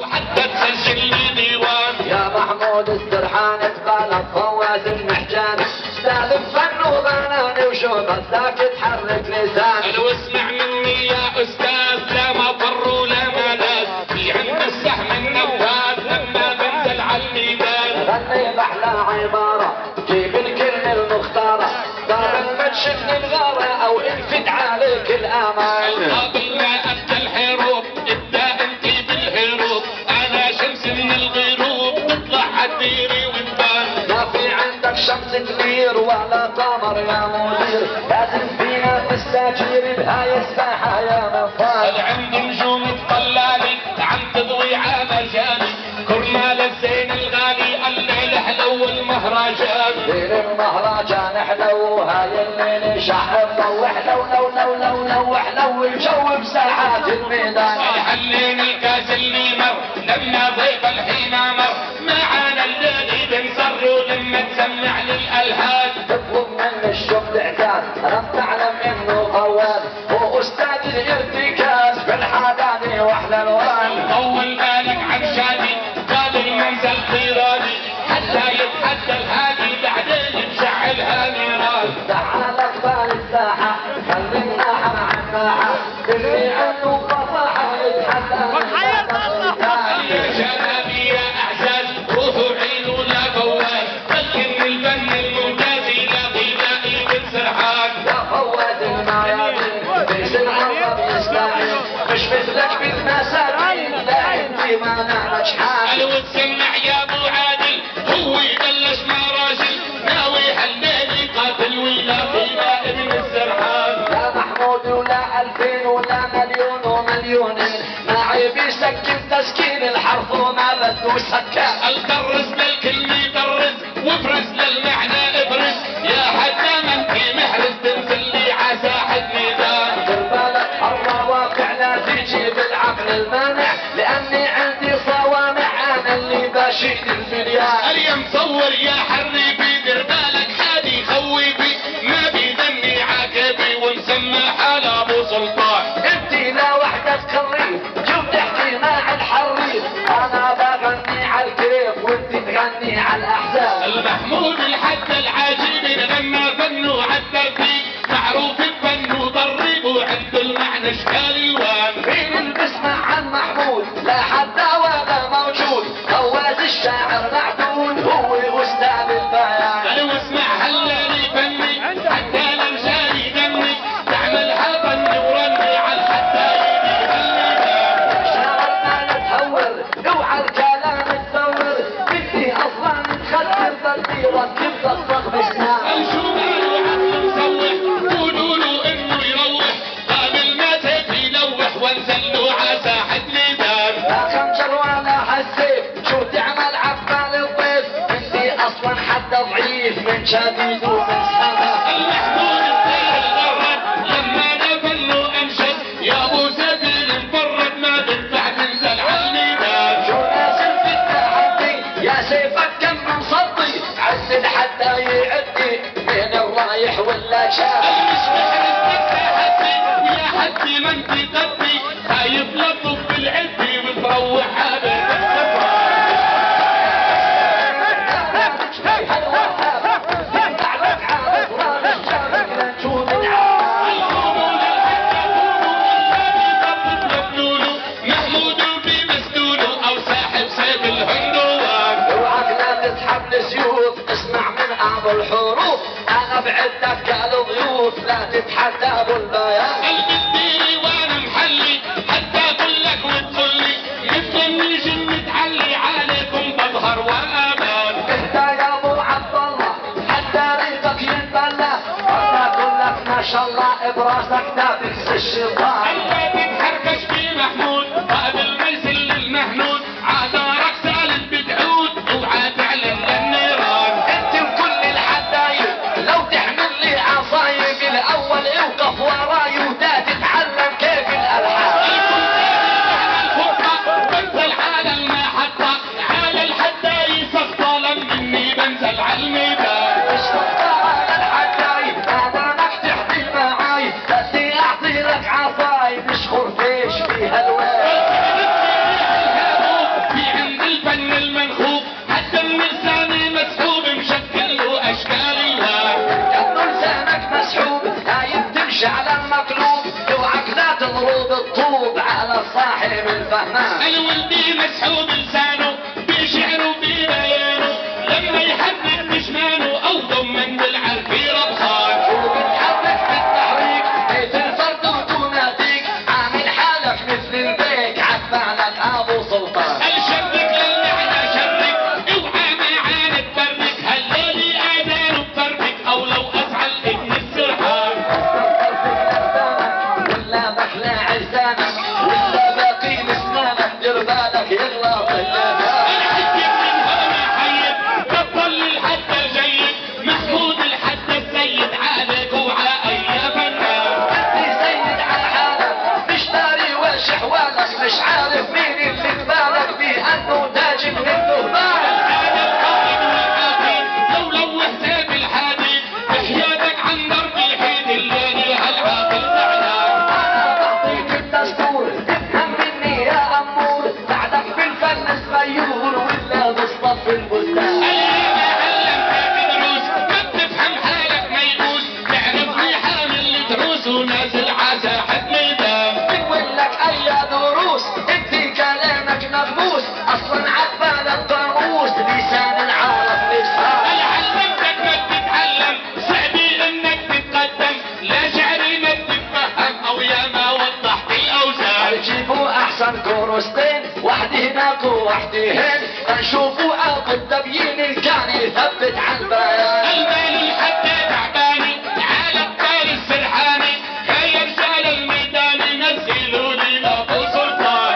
وحتى تسجل لي ديوان. يا محمود السرحان تبالغ فواز المحجان، استاذ فن وغناني وشوق ذاك تحرك لسان. لو اسمع مني يا استاذ لا مفر ولا ملاذ، في عند السهم النفاذ لما بنزل على الميدان. غني باحلى عباره جيب الكلمه المختاره، قبل ما تشفني الغاره او انفد عليك الامان. قبل ما ابدا الحروب ابدا انت بالهروب، انا شمس من الغروب تطلع عالديري وتبان. ما في عندك شمس تنير ولا قمر يا مدير، لازم فينا تستاجير بهاي الساحه يا مفان. عندي نجوم تطلالي عم تضوي على مجالي، كرمال الزين الغالي الليل حلو المهرجان. ليل المهرجان حلو هاي الليل شعر لو حلو لو لو لو لو حلو الجو بساحات الميدان. حلين الكاس اللي مر لما ضيف الحين مر، معانا الليل بنصر ولما تسمع للالهان. تطلب من الشغل اعتاد انا تعلم انه قواد، هو استاذ الارتكاز بالحداني واحلى الوان. طول بالك عن شادي قال المنزل قيراني، حتى يتحدى الهادي بعدين بشعلها نيران. تعال اقبال الساحه خلي الناحه عن ساحه، اللي عنده فصاحه يتحدى يا شبابي يا اعزاز روحوا عينوا لا فواز، لكن الفن الممتاز يلاقي دائي بن سرحان. يا فواد الميادين ليس العرب يستعين، مش مثلك بالمساكين لا انت ما نعمش حال. الو تسمع يا ابو عادل هو يبلش مع راجل ناوي هالليل قاتل ويلاقي ابن السرحان. يا محمود ولا 2000 ولا مليون ومليونين، ما عيب يسكن تسكين الحرف وما بده سكان. الدرس للكلمة درس وافرز للمعنى ابرز، يا حتى ما انت محرز تنزل لي على ساحة ميدان. دير بالك الرواقع لا تجي بالعقل المانع، لاني عندي صوامع انا اللي باشيل المليان. اليوم صور يا حريبي دير بالك حادي خويبي، ما بيدني عاقبي ومسمى حال ابو سلطان. انت لا وحدة تخريف جو تحكي مع الحريف، انا بغني على الكيف وانت تغني على الاحزان. المحمود الحد العاجبي غنى فنه عالترتيب، معروف بفنه ضريب وعنده المعنى اشكال الوان. مين اللي بسمع عن محمود لا حتى ولا موجود، فواز الشاعر معدود هو استاذ البيان. انا واسمع هالليل فني حتى الرجال يدني، تعملها فني ورني على الحدايد يغني. شاعرنا نتهور اوعى الكلام تزور، بدي اصلا نتخدر بدي ركب الصخب بسنان. شو ماله عقله مسوح قولوا له انه يروح، قابل ما سيف يلوح وانزل له على ساحة ميدان. لا خنجر ولا حسيف شو تعمل عبال الضيف، انتي اصلا حد ضعيف من شديد ومن سما. المحمود الطير الغرد لما نفنه انشد، يا ابو سبيل مفرد ما تنفع تنزل على الميدان. شو نازل في التحدي يا سيفك كم مصدي، عدل حتى يعدي بين الرايح ولا شاف. مش محرز تحدي ويا حدي ما انت قدي، خايف لطف بالعدي وتروح على محمود في مسدوله او صاحب سيف الهندوان. اوعك لا تسحب السيوف اسمع من ابو الحروف، انا بعدك الضيوف لا تتحدى ابو البيان. قلبي الديري وانا محلي حتى اقول لك وتقولي، مثل النجم متعلي عليكم بظهر وامان. انت يا ابو عبد الله حتى ريقك ينبلى، انا اقول لك ما شاء الله براسك تابس الشيطان. انت تتحركش في محمود قابل ما يسل المهنود، عذارك سالم بتعود اوعى تعلن للنيران. انت وكل الحدايب لو تحمل لي عصايب الاول اوقف وراي ودا تتعلم كيف الالحان. بنزل على المحطة على الحداي سقطة مني بنزل على الميدان. اشرب على الحدايب انا لك تحكي معاي، بدي اعطي لك عصايب مش فهمان. الولدي مسحوب لسانه بشعره ببيانه لما يحرك بشمانه او ضمن بالعربي ربحان. وبتحرك بالتحريك بيت الفرد وتناديك عامل حالك مثل البيك عتبعنك ابو سلطان. الشرك للمعنى شرك اوعى معانا تبرك هالليلي اذانه بفرك او لو ازعل ابن السرحان. ولا محلى عرسانك ولا باقي لسنانك دير بالك يغلط اللسان. الحج من هنا حيد بطل الحد الجيد محمود الحد السيد عالق وعلى اي فنان. انت سيد على حالك مش داري وش احوالك مش عارف مين اللي تبالك بانه تاج من الذهبان. هذا القائد والحاكم لو لوحت بالحديد بحياتك عن درب الحيد الليلي هالعاقل زعلان. انا بعطيك الدستور تفهم مني يا امور بعدك بالفن صغيور ولا بالصف البستان. اللي علمتك دروس ما بتفهم حالك ميؤوس تعرفني حامل دروس ونازل على ساحة ميدان. بقول لك اي دروس انت كلامك مغموس اصلا عبال القاموس لسان العرب لسان. علمتك ما بتتعلم صعبي انك تتقدم لا شعري ما بتتفهم او يا ما وضحت الاوزان. جيبوا احسن كروستين واحدة هناك وواحدة هين نشوفوا ابو التبيين اللي كان يثبت عن بيان. المال حتى تعباني على الطار السرحاني هيا رجال الميدان نزلوا لي ابو سلطان.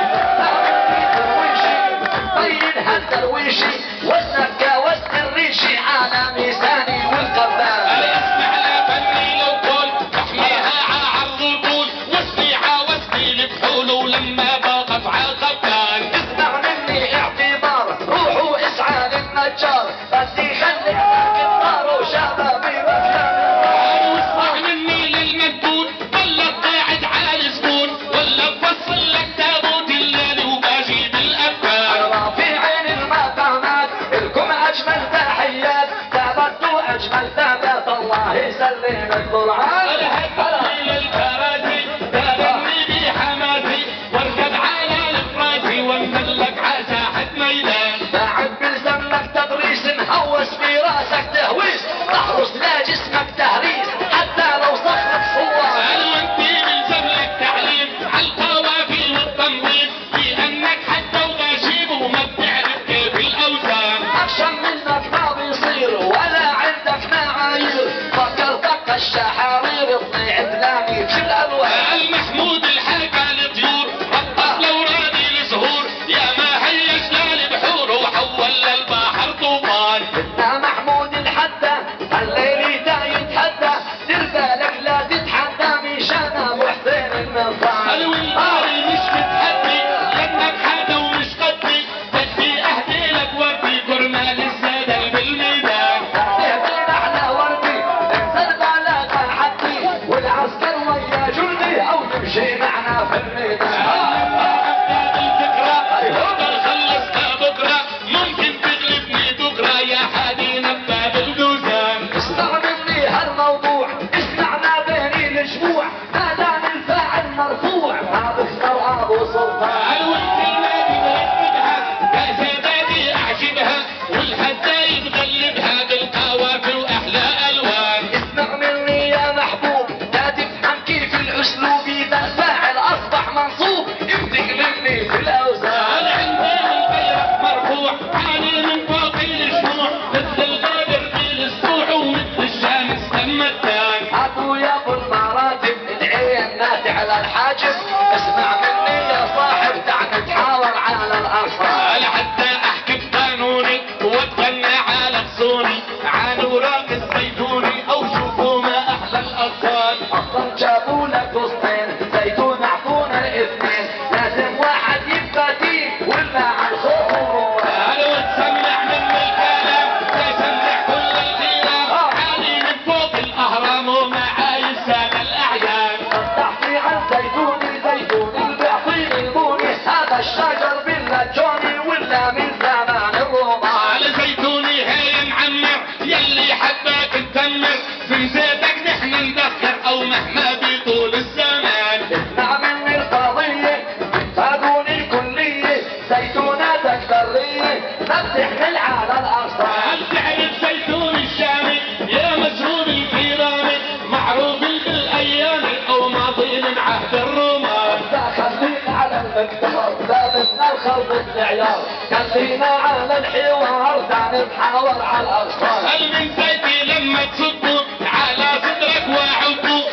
طين هالدرويشي وزنك وزن الريشي على ميزاني والقبان. اسمع لا فني لو طول تحميها عرض الطول وصلي عاوزني الفحول ولما بقف عالقبان. اسمع مني اعتبار روحوا اسعى للنجار بس يخليك ساكن نار وشبابي مكان. واسمع مني للمدود ولا قاعد على الزبون ولا بفصل لك تابوت الليل وبجيب الافكار. رافع عين المقامات لكم اجمل تحيات ثبتوا اجمل ثبات الله يسلم الضلعات. الهدي للكراسي دارني بحماسي واركب على الفراسي وانزلك على ساحة ميدان. بعد بلزمك تدريس مهوس في راسك تهويس تحرص لا جسمك تهريس حتى لو صخرك صوار. وانتي بلزم لك تعليم عالقوافي والتنظيم بانك حتى وغشيم وما بتعرف كيف الاوزان. اكشن منك ما بيصير ولا عندك معايير فكرتك الشحارير تضيع تلامي في الالوان. المحمود الحاكى لطيور ربط لو رادي لزهور يا ما هيجنا البحور وحول للبحر طوفان. يا محمود الحدى الليل دا يتحدى دير بالك لا تتحدى مشان ابو حسين المنفعل. الولداري مش بتحدي لانك حدا ومش قدي بدي اهدي لك وردي كرمال السادة بالميدان. تهدينا احنا وردي انزل بالك الحدي والعسكر ويا جندي او يمشي معنا في الميدان. الفكرة اقدر خلصها بكرة ممكن تغلبني بكرة يا حادي نباب الجوزان. اسمع مني هالموضوع اسمع ما بيني الجموع ما دام الفاعل مرفوع ما بختار ابو سلطان. الولد النادي برتبها كاسدادي اعجبها والهداي تغلبها بالقوافي واحلى الوان. اسمع مني يا محبوب لا تفهم كيف الاسلوب اذا الفاعل اصبح منصوب يمسك مني في الاوزان. عندي البيرق مرفوع عالي من فوق الشموع مثل الغادر في الاسبوع ومثل الشمس تمتان. ابو يا ابو المراتب العين نادي على الحاجب اسمع مني يا صاحب دع نتحاور على الاطفال. حتى احكي بقانوني واتغنى على غصوني عن اوراق الزيتوني او شوفوا ما احلى الاطفال. اصلا جابوا لك وسطين زيتون اعطونا الاثنين لازم واحد يبقى دين ولا على الخوف والرومان. قالوا تسمع من الكلام تسمع كل الخيام عالي من فوق الاهرام ومعاي السادة الاعيان. تحكي عن زيتوني زيتوني اللي بيعطيني البوني هذا الشجر باللجوني زيتوناتك ذرية ما بتحمل على الأغصان. هل تعرف زيتون الشامي يا مشروب الكرامي معروف بالايام او ماضي من عهد الرومان. خلينا على المقدار ثابتنا الخلط العيار خلينا على الحوار تعال نتحاور على الأغصان. هل من زيتي لما تصبوا على صدرك وعبوا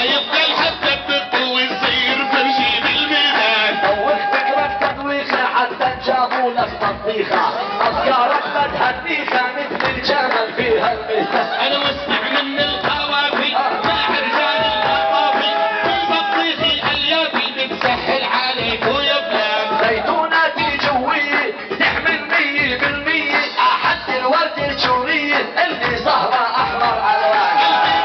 يبقى الحتى تبدو ويصير فرشي بالميدان. دوخ فكرك تدويخة حتى نجابوا لك بطيخة أفكارك متهنيخة مثل الجمل فيها الميزان. انا واسمع من القوافي مع رجال القطافي والبطيخي اليافي بتسهل عليك ويا بلاد. زيتوناتي جوية تحمل 100% أحد الورد الجورية اللي زهرة أحمر ألوان.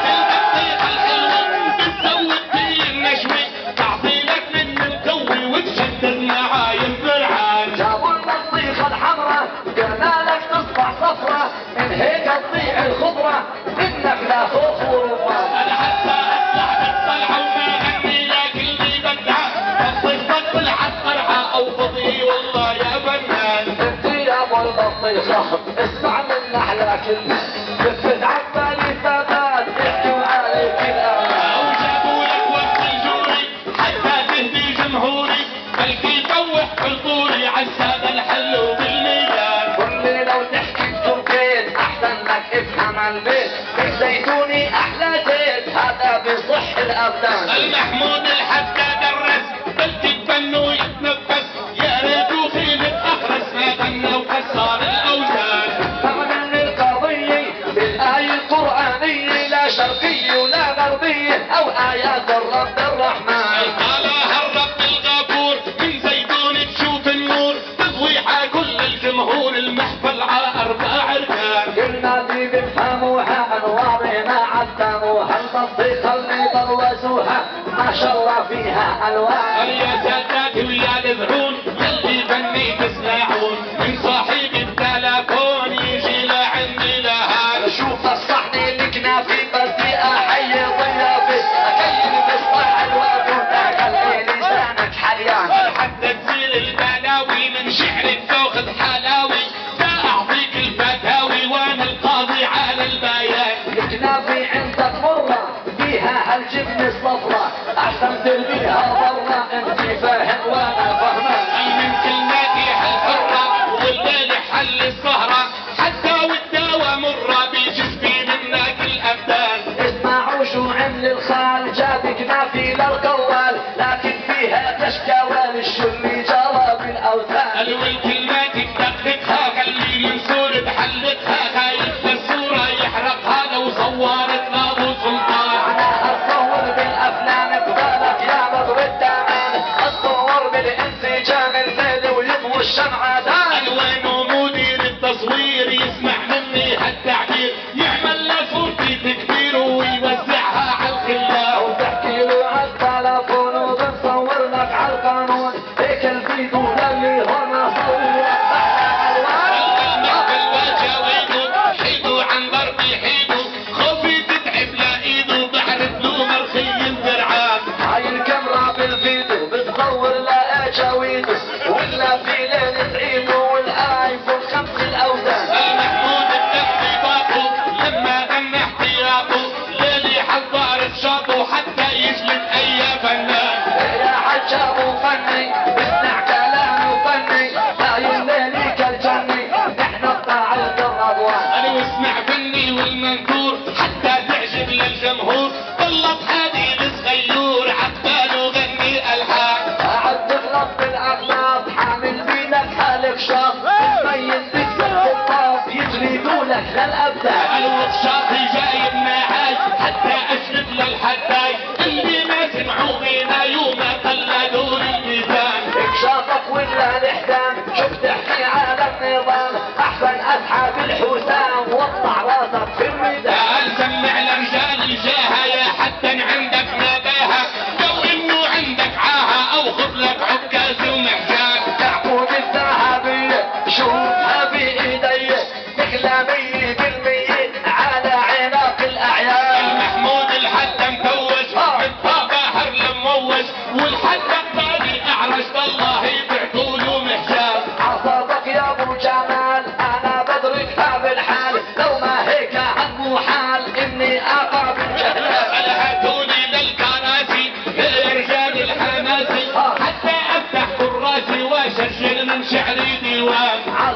البطيخة الحلوة بتزود فيه النشوة تعطي لك من القوي وتشدد معايا فرعان. جابوا البطيخة الحمراء قلنا لك تصبح صفرة من هيك تضيع الخضرة منك لا خوف ورمان. انا حتى اطلع بالطلعة وما غني لك اللي بدعة بطيخ بطل حتطرحة او فضي والله يا فنان. انت يا ابو البطيخة اسمع من احلى كلمة بتفت عبالي ثبات يحكوا عليك الأمان. او جابوا لك وقت الجوري حتى تهدي جمهوري بلكي يطوح حضوري عالسادة الحلو بالميدان. كل لو تحكي التركين احسن لك افهم البيت الزيتوني احلى زيت هذا بصح الابدان. المحمود الحتى درس بلكي تبنى ويتنفس يا ريت خيمة اخرس ما غنى وكسر الاوزان. فمن القضية بالآية القرآنية لا شرقية ولا غربية أو آيات الرب الرحمن. قالها الرب الغفور من زيتون تشوف النور تضوي على كل الجمهور المحفل على 4 أركان. قلنا دي بفهموها أنوارنا عدموها البطيخة اللي بروزوها ما شاء الله فيها ألوان. يا ساداتي ويا الذعون يلي بني تسمعون من صاحب التلفون يجي لعندي لهان. شوف الصحن الكنافي بدي أحيي ضيافي أكيد بصبح الواد وتخلي لسانك حليان. حتى تزيل البلاوي من شعرك تاخذ حلاوي لا أعطيك الفتاوي وأنا القاضي على البيان. الكنافي عندك مرة فيها هالجبن الصفرة أحسن ترميها برا أنت فاهم وأنا فهمان. من كلماتي حالحرة والليل حل السهرة حتى والدواء مرة بيجفي منك الأبدان. اسمعوا شو عمل الخال جاب كنافي للقوال لكن فيها تشكوال شو اللي جرى بالأوثان. والكلمات بدقتها خلي منصور بحلتها خايف الصورة يحرقها لو صورت لابو سلطان. أنا أتصور بالأفلام ببالك يا بدر الدمان أتصور بالانسجام الليل ويضوي الشمعدان. وينه مدير التصوير يسمع مني هالتعبير يعمل له صورتي تكبير ويوزعها على الخلان. أو تحكي له عالتلفون وبنصور لك عالقانون هيك الفيديو للي هون صورك أحلى ألوان. المحفل وجاويده حيدو عن ضربي حيدو خوفي تتعب لايده بعرف له مرخي فرعان. هاي الكاميرا بالفيديو بتصور لأجاويده ولا في ليلة عيده والآيفون 5 الأوزان. المحمود الدفي باطو لما غنى احتياطه ليلي حضر الشاطو حتى يجلد اي فنان. يا حجاب وفني اسمع كلام وفني هاي الليلة كالجني نحن بطاعة الرضوان. انا واسمع فني والمنثور حتى تعجب للجمهور طلب حديد صغيور عقباله غني الحان. قاعد تغلط بالأغلاط حامل بيدك حالك شاط تبين بكسر الطاف يجلدوا لك للأبدان. الوطشاطي جايب معاي حتى اشرب للحداي اللي ما سمعوا غناي وما قلدوا الميزان. اكشافك ولا الإحسان شوف تحكي على النظام أحسن أسحاب الحسام وقطع راسك في الميدان. تعال سمع لرجال الجاهة يا حتى عندك نباهة لو انه عندك عاهة او خذ لك عكاز ومحجان. تعقود الذهبية شوفها بإيدي تكلامي بالمية على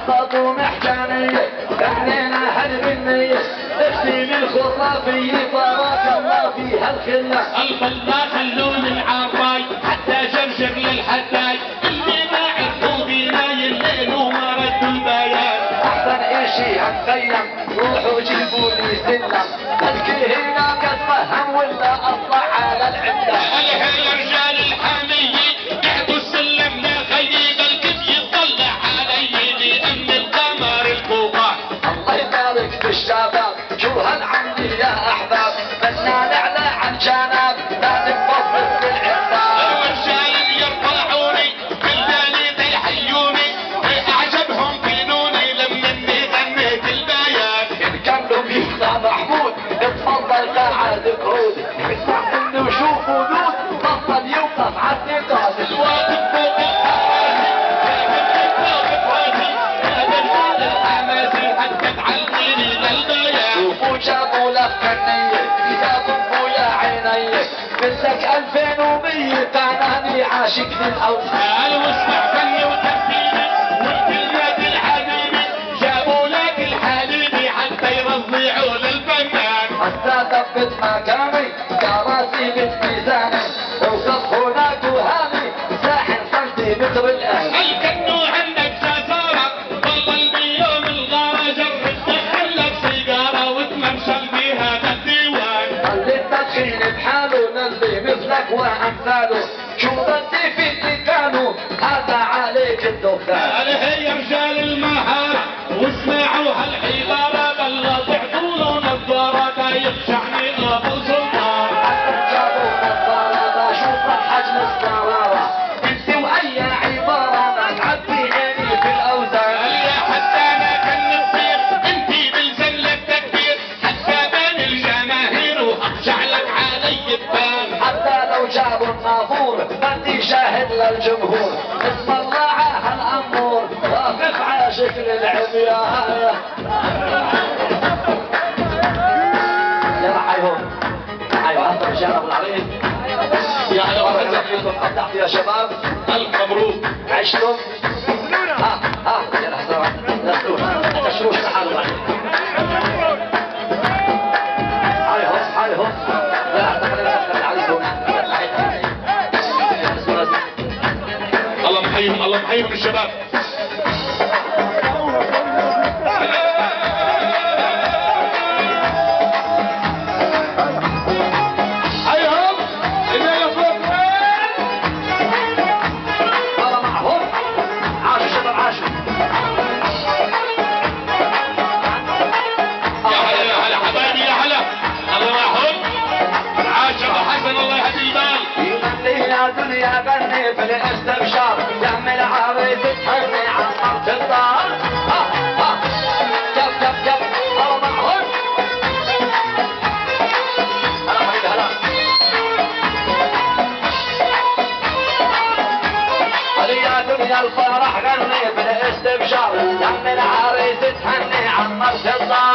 حصاد ومحجانية احنا هل بالنية اختي الخرافية بارك الله فيها الخلة البلا خلون العراي حتى جرجر للحداي اللي ما عرفوا بناي الليل وما ردوا البيان احسن اشي هتقيم روحوا جيبوا لي سلم بلكي هنا قد فهم ولا اطلع على العمدة عليها يا رجال الحامية قعدوا السلم لا خيي بلكي يطلع علي لأن القمر الكوبان الله يبارك في الشباب شو هالعمدي يا احباب بدنا نعلى عن جناب لا نفضل بالعباد الرجال يرفعوني بالبالي يحيوني اعجبهم فينوني لما اني غنيت البيان ان كان له بيطلع محمود اتفضل قاعد قعود اسمع منه وشوف ودود بطل يوقف عالنقاط الواقف فوق الحراسي واقف راسي هذا الرجال الحماسي حتى تعلميني للبيان شوفوا جابوا لك فنية كتاب يا عيني بدك 2100 قناني عاشق للأوثان قال واسمع فني وترتيبي والكلمات الحبيبي جابوا لك الحبيبي حتى يرضيعوا للفنان حتى ثبت مكاني كراسي بالميزاني اوقف هناك وهاني ساحن سنتيمتر الآن الكنو عندك جسارة ضل بيوم الغارة جرب تدخل لك سيجارة وتمرشل بيها بالديوان خلي التدخين بحاله نلي مثلك وأمثاله شو بدي في اللي كانوا هذا عليك الدخان عليه يا رجال المهارة واسمعوا هالحوارة بلا تعطوا له نظارة دا يخشعني ابو سلطان جابوا نظارة شوف حجم السرارة انت واي عبارة ما تعبي عيني في الاوزان قال يا حتى انا كان نصير انتي بالزلة التكبير حتى بين الجماهير واخشع لك علي البان حتى لو جابوا النافور بدي شاهد للجمهور اسم الله هالامور واقف على شكل العميان يلا حي هون ايوه انت رجال ابو العريس يا والله هلا يجزيكم قطعت يا شباب الف مبروك عشتم ها يلا حسام لا تروح انت شروش لحاله بعدين حي هون لا اعتقد انك العريس هون الله محيهم الله محيهم الشباب حيهم الليلة فوق والله معهم عاشوا شباب عاشوا يا هلا يا هلا حبايبي يا هلا الله معهم عاش ابو حسن الله يهدي البال يغني يا دنيا غني في الاستبشار يعمل عريس تهني عمرت الدار كف كف كف والله معهم هلا حبيبي هلا قال يا دنيا الفرح غني في الاستبشار يعمل عريس تهني عمرت الدار